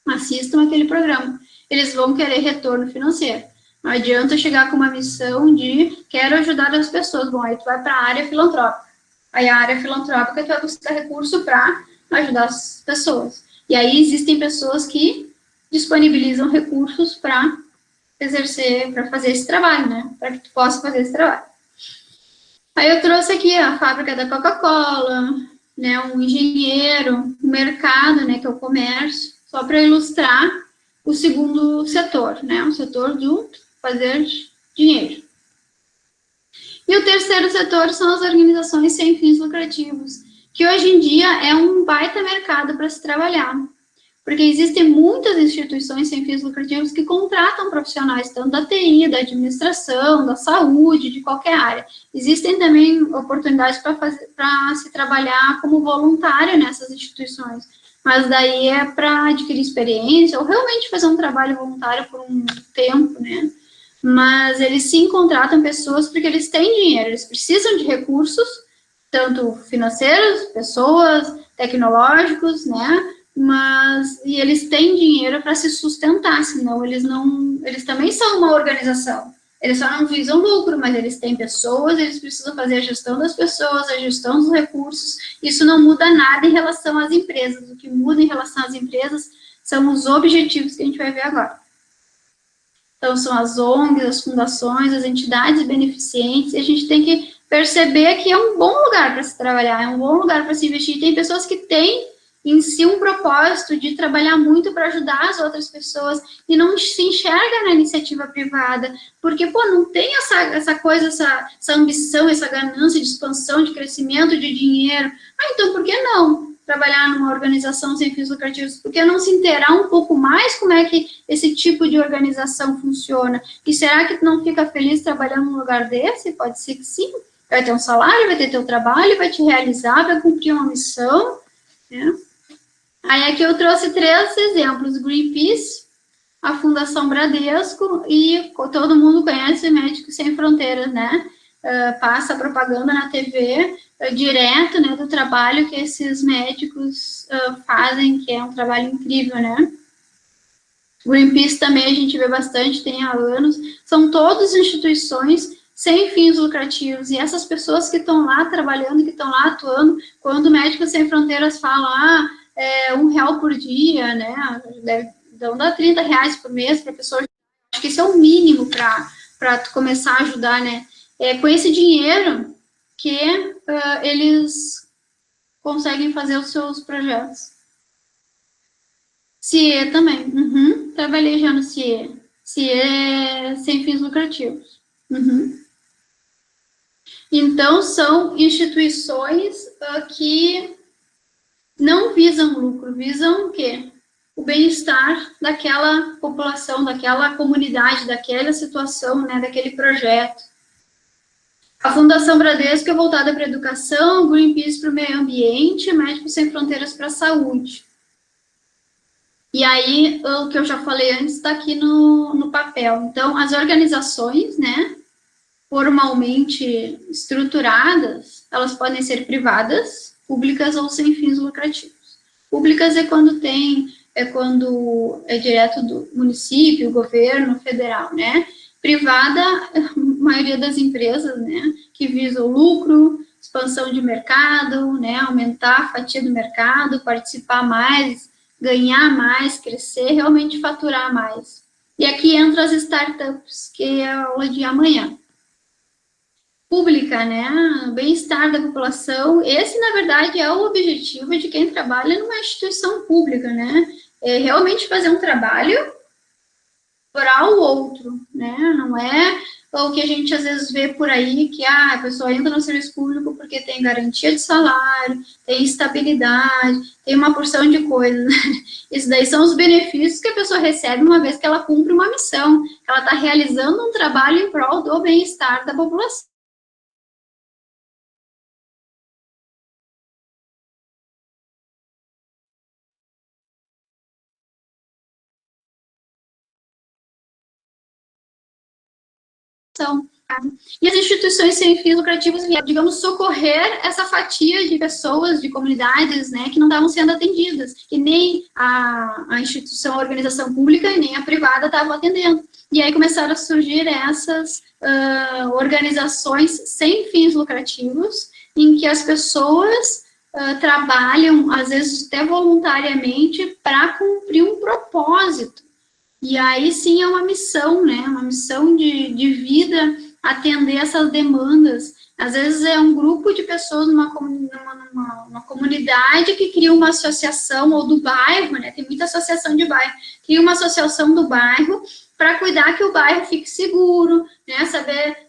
assistam aquele programa. Eles vão querer retorno financeiro. Não adianta chegar com uma missão de quero ajudar as pessoas. Bom, aí tu vai para a área filantrópica. Aí a área filantrópica tu vai buscar recurso para ajudar as pessoas. E aí existem pessoas que disponibilizam recursos para exercer, para fazer esse trabalho, né? Para que tu possa fazer esse trabalho. Aí eu trouxe aqui a fábrica da Coca-Cola, né? Um engenheiro, o mercado, né? Que é o comércio, só para ilustrar o segundo setor, né? O setor do fazer dinheiro. E o terceiro setor são as organizações sem fins lucrativos, que hoje em dia é um baita mercado para se trabalhar. Porque existem muitas instituições sem fins lucrativos que contratam profissionais, tanto da TI, da administração, da saúde, de qualquer área. Existem também oportunidades para se trabalhar como voluntário nessas instituições, mas daí é para adquirir experiência ou realmente fazer um trabalho voluntário por um tempo, né? Mas eles sim contratam pessoas porque eles têm dinheiro, eles precisam de recursos, tanto financeiros, pessoas, tecnológicos, né? E eles têm dinheiro para se sustentar, senão eles também são uma organização. Eles só não visam lucro, mas eles têm pessoas, eles precisam fazer a gestão das pessoas, a gestão dos recursos. Isso não muda nada em relação às empresas. O que muda em relação às empresas são os objetivos que a gente vai ver agora. Então, são as ONGs, as fundações, as entidades beneficentes, e a gente tem que perceber que é um bom lugar para se trabalhar, é um bom lugar para se investir. Tem pessoas que têm em si um propósito de trabalhar muito para ajudar as outras pessoas e não se enxerga na iniciativa privada, porque, pô, não tem essa coisa, essa ambição, essa ganância de expansão, de crescimento, de dinheiro. Ah, então por que não trabalhar numa organização sem fins lucrativos? Por que não se inteirar um pouco mais como é que esse tipo de organização funciona? E será que tu não fica feliz trabalhando num lugar desse? Pode ser que sim. Vai ter um salário, vai ter teu trabalho, vai te realizar, vai cumprir uma missão, né? Aí aqui eu trouxe 3 exemplos: Greenpeace, a Fundação Bradesco e todo mundo conhece Médicos Sem Fronteiras, né? Passa propaganda na TV direto, né, do trabalho que esses médicos fazem, que é um trabalho incrível, né? Greenpeace também a gente vê bastante, tem há anos. São todas instituições sem fins lucrativos, e essas pessoas que estão lá trabalhando, que estão lá atuando, quando Médicos Sem Fronteiras fala, R$1 por dia, né, dão R$30 por mês para a pessoa, acho que esse é o mínimo para tu começar a ajudar, né, com esse dinheiro que eles conseguem fazer os seus projetos. CIE também, trabalhei já no CIE, CIE sem fins lucrativos. Então, são instituições que não visam lucro, visam o quê? O bem-estar daquela população, daquela comunidade, daquela situação, né, daquele projeto. A Fundação Bradesco é voltada para a educação, Greenpeace para o meio ambiente, Médicos Sem Fronteiras para a saúde. E aí, o que eu já falei antes está aqui no papel. Então, as organizações, né, formalmente estruturadas, elas podem ser privadas, públicas ou sem fins lucrativos. Públicas é quando é direto do município, governo, federal, né? Privada, a maioria das empresas, né, que visam lucro, expansão de mercado, né, aumentar a fatia do mercado, participar mais, ganhar mais, crescer, realmente faturar mais. E aqui entram as startups, que é a aula de amanhã. Pública, né, bem-estar da população, esse, na verdade, é o objetivo de quem trabalha numa instituição pública, né, é realmente fazer um trabalho para o outro, né, não é o que a gente às vezes vê por aí, que a pessoa entra no serviço público porque tem garantia de salário, tem estabilidade, tem uma porção de coisas, né? Isso daí são os benefícios que a pessoa recebe uma vez que ela cumpre uma missão, que ela está realizando um trabalho em prol do bem-estar da população. E as instituições sem fins lucrativos vieram, digamos, socorrer essa fatia de pessoas, de comunidades, né, que não estavam sendo atendidas, que nem a instituição, a organização pública e nem a privada estavam atendendo. E aí começaram a surgir essas organizações sem fins lucrativos, em que as pessoas trabalham, às vezes até voluntariamente, para cumprir um propósito. E aí sim é uma missão, né, uma missão de vida, atender essas demandas. Às vezes é um grupo de pessoas numa comunidade que cria uma associação, ou do bairro, né, tem muita associação de bairro, cria uma associação do bairro para cuidar que o bairro fique seguro, né, saber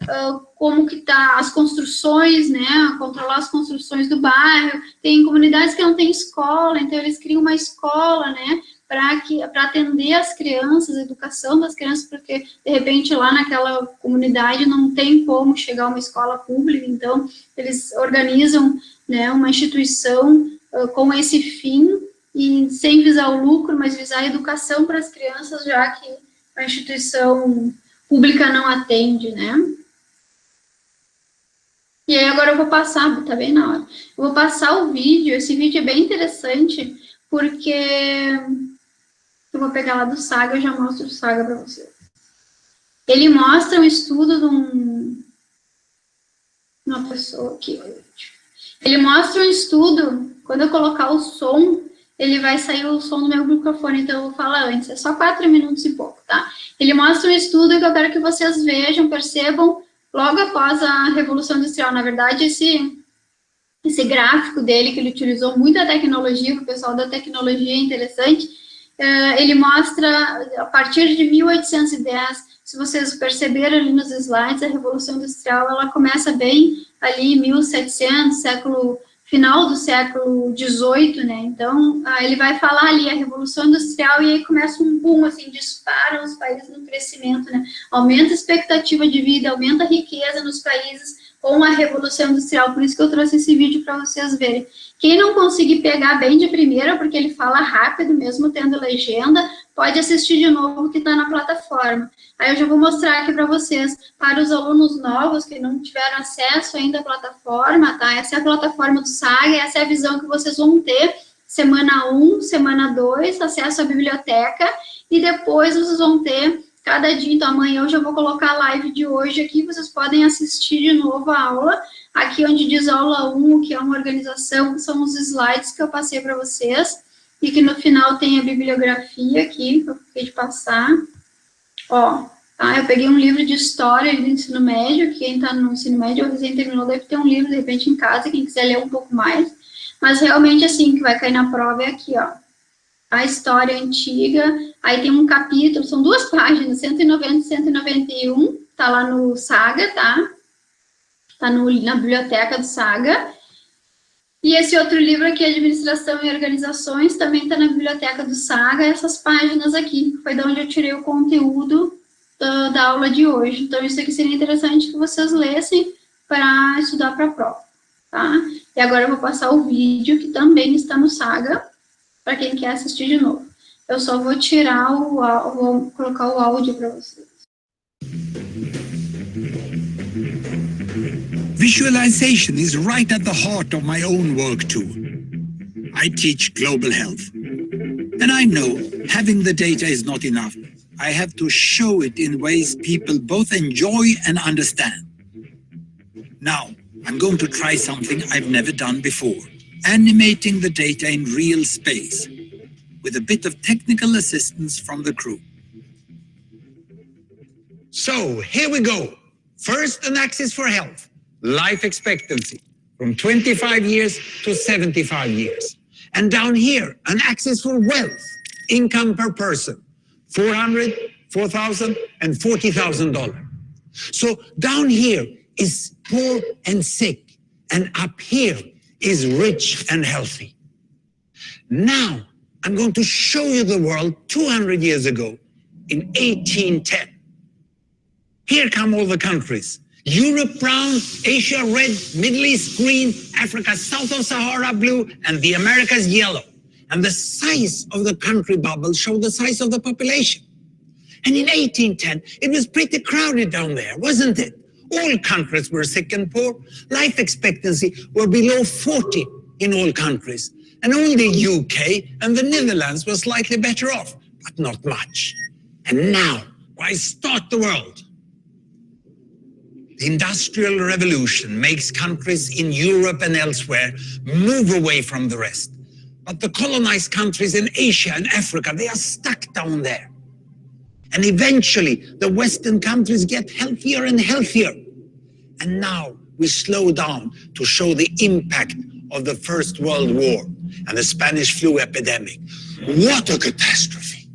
como que tá as construções, né, controlar as construções do bairro. Tem comunidades que não tem escola, então eles criam uma escola, né, para atender as crianças, a educação das crianças, porque, de repente, lá naquela comunidade não tem como chegar a uma escola pública, então, eles organizam, né, uma instituição com esse fim, e sem visar o lucro, mas visar a educação para as crianças, já que a instituição pública não atende, né? E aí agora eu vou passar, tá bem na hora, eu vou passar o vídeo, esse vídeo é bem interessante, porque eu vou pegar lá do Saga, eu já mostro o Saga para vocês. Ele mostra um estudo de uma pessoa aqui, ele mostra um estudo, quando eu colocar o som, ele vai sair o som do meu microfone, então eu vou falar antes, é só 4 minutos e pouco, tá? Ele mostra um estudo que eu quero que vocês vejam, percebam, logo após a Revolução Industrial. Na verdade, esse gráfico dele, que ele utilizou muita tecnologia, o pessoal da tecnologia é interessante, ele mostra, a partir de 1810, se vocês perceberam ali nos slides, a Revolução Industrial, ela começa bem ali em 1700, final do século XVIII, né? Então, ele vai falar ali a Revolução Industrial e aí começa um boom, assim, disparam os países no crescimento, né? Aumenta a expectativa de vida, aumenta a riqueza nos países com a Revolução Industrial, por isso que eu trouxe esse vídeo para vocês verem. Quem não conseguir pegar bem de primeira, porque ele fala rápido, mesmo tendo legenda, pode assistir de novo que está na plataforma. Aí eu já vou mostrar aqui para vocês, para os alunos novos que não tiveram acesso ainda à plataforma, tá? Essa é a plataforma do Saga, essa é a visão que vocês vão ter, semana 1, semana 2, acesso à biblioteca, e depois vocês vão ter cada dia. Então, amanhã eu já vou colocar a live de hoje aqui, vocês podem assistir de novo a aula, aqui onde diz aula 1, que é uma organização, são os slides que eu passei para vocês, e que no final tem a bibliografia aqui, que eu fiquei de passar. Ó, tá? Eu peguei um livro de história do ensino médio, quem está no ensino médio ou recém terminou deve ter um livro, de repente, em casa, quem quiser ler um pouco mais, mas realmente, assim, que vai cair na prova é aqui, ó, a história antiga, aí tem um capítulo, são 2 páginas, 190 e 191, tá lá no Saga, tá? Tá na biblioteca do Saga. E esse outro livro aqui, Administração e Organizações, também está na biblioteca do Saga, essas páginas aqui, foi de onde eu tirei o conteúdo da aula de hoje. Então, isso aqui seria interessante que vocês lessem para estudar para a prova, tá? E agora eu vou passar o vídeo, que também está no Saga, para quem quer assistir de novo. Eu só vou tirar vou colocar o áudio para vocês. Visualization is right at the heart of my own work too. I teach global health. And I know having the data is not enough. I have to show it in ways people both enjoy and understand. Now, I'm going to try something I've never done before. Animating the data in real space, with a bit of technical assistance from the crew. So, here we go. First, an axis for health. Life expectancy, from 25 years to 75 years. And down here, an axis for wealth, income per person, $400,000, $4,000, and $40,000. So down here is poor and sick, and up here is rich and healthy. Now, I'm going to show you the world 200 years ago, in 1810. Here come all the countries. Europe brown, Asia red, Middle East green, Africa south of Sahara blue, and the Americas yellow. And the size of the country bubbles show the size of the population. And in 1810, it was pretty crowded down there, wasn't it? All countries were sick and poor. Life expectancy were below 40 in all countries. And only UK and the Netherlands were slightly better off, but not much. And now, why start the world? The Industrial Revolution makes countries in Europe and elsewhere move away from the rest. But the colonized countries in Asia and Africa, they are stuck down there. And eventually, the Western countries get healthier and healthier. And now we slow down to show the impact of the First World War and the Spanish flu epidemic. What a catastrophe!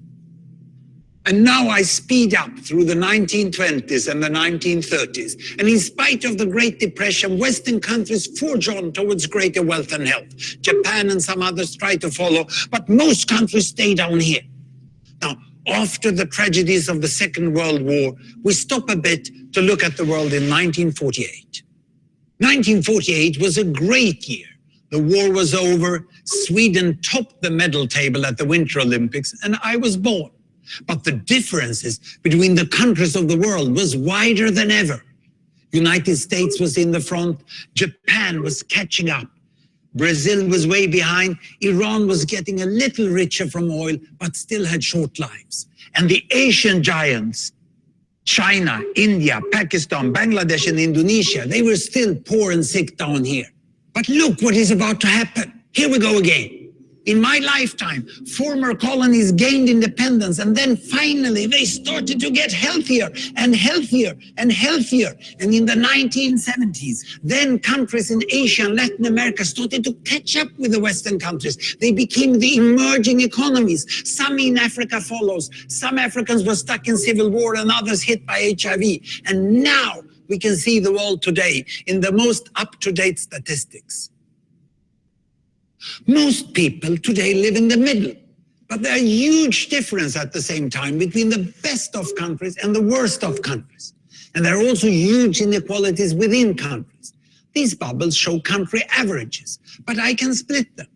And now I speed up through the 1920s and the 1930s. And in spite of the Great Depression, Western countries forge on towards greater wealth and health. Japan and some others try to follow, but most countries stay down here. Now, after the tragedies of the Second World War, we stop a bit to look at the world in 1948. 1948 was a great year. The war was over, Sweden topped the medal table at the Winter Olympics, and I was born. But the differences between the countries of the world was wider than ever. United States was in the front, Japan was catching up. Brazil was way behind, Iran was getting a little richer from oil, but still had short lives. And the Asian giants, China, India, Pakistan, Bangladesh and Indonesia, they were still poor and sick down here. But look what is about to happen. Here we go again. In my lifetime, former colonies gained independence, and then finally they started to get healthier and healthier and healthier. And in the 1970s, then countries in Asia and Latin America started to catch up with the Western countries. They became the emerging economies. Some in Africa follows. Some Africans were stuck in civil war and others hit by HIV. And now we can see the world today in the most up-to-date statistics. Most people today live in the middle, but there are huge differences at the same time between the best of countries and the worst of countries. And there are also huge inequalities within countries. These bubbles show country averages, but I can split them.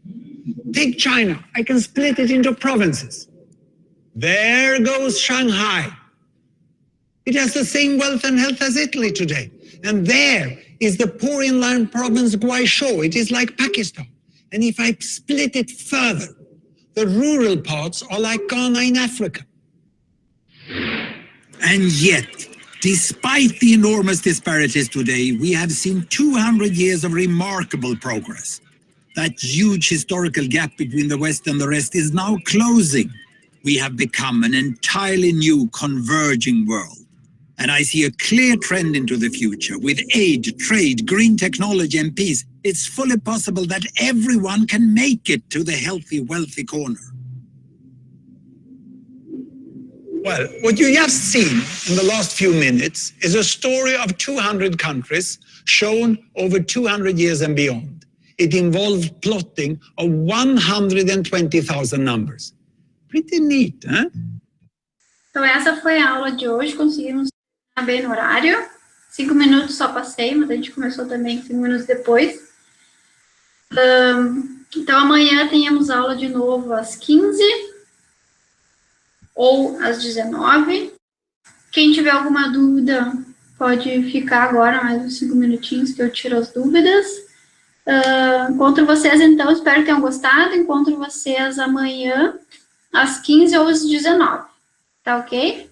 Take China, I can split it into provinces. There goes Shanghai. It has the same wealth and health as Italy today. And there is the poor inland province Guizhou. It is like Pakistan. And if I split it further, the rural parts are like Ghana in Africa. And yet, despite the enormous disparities today, we have seen 200 years of remarkable progress. That huge historical gap between the West and the rest is now closing. We have become an entirely new converging world. And I see a clear trend into the future. With aid, trade, green technology and peace, it's fully possible that everyone can make it to the healthy, wealthy corner. Well, what you just seen in the last few minutes is a story of 200 countries shown over 200 years and beyond. It involved plotting of 120,000 numbers. Pretty neat, huh? Então essa foi a aula de hoje, conseguimos bem no horário. 5 minutos só passei, mas a gente começou também 5 minutos depois. Então amanhã tenhamos aula de novo às 15 ou às 19. Quem tiver alguma dúvida pode ficar agora mais uns 5 minutinhos que eu tiro as dúvidas. Encontro vocês então, espero que tenham gostado. Encontro vocês amanhã às 15 ou às 19. Tá ok?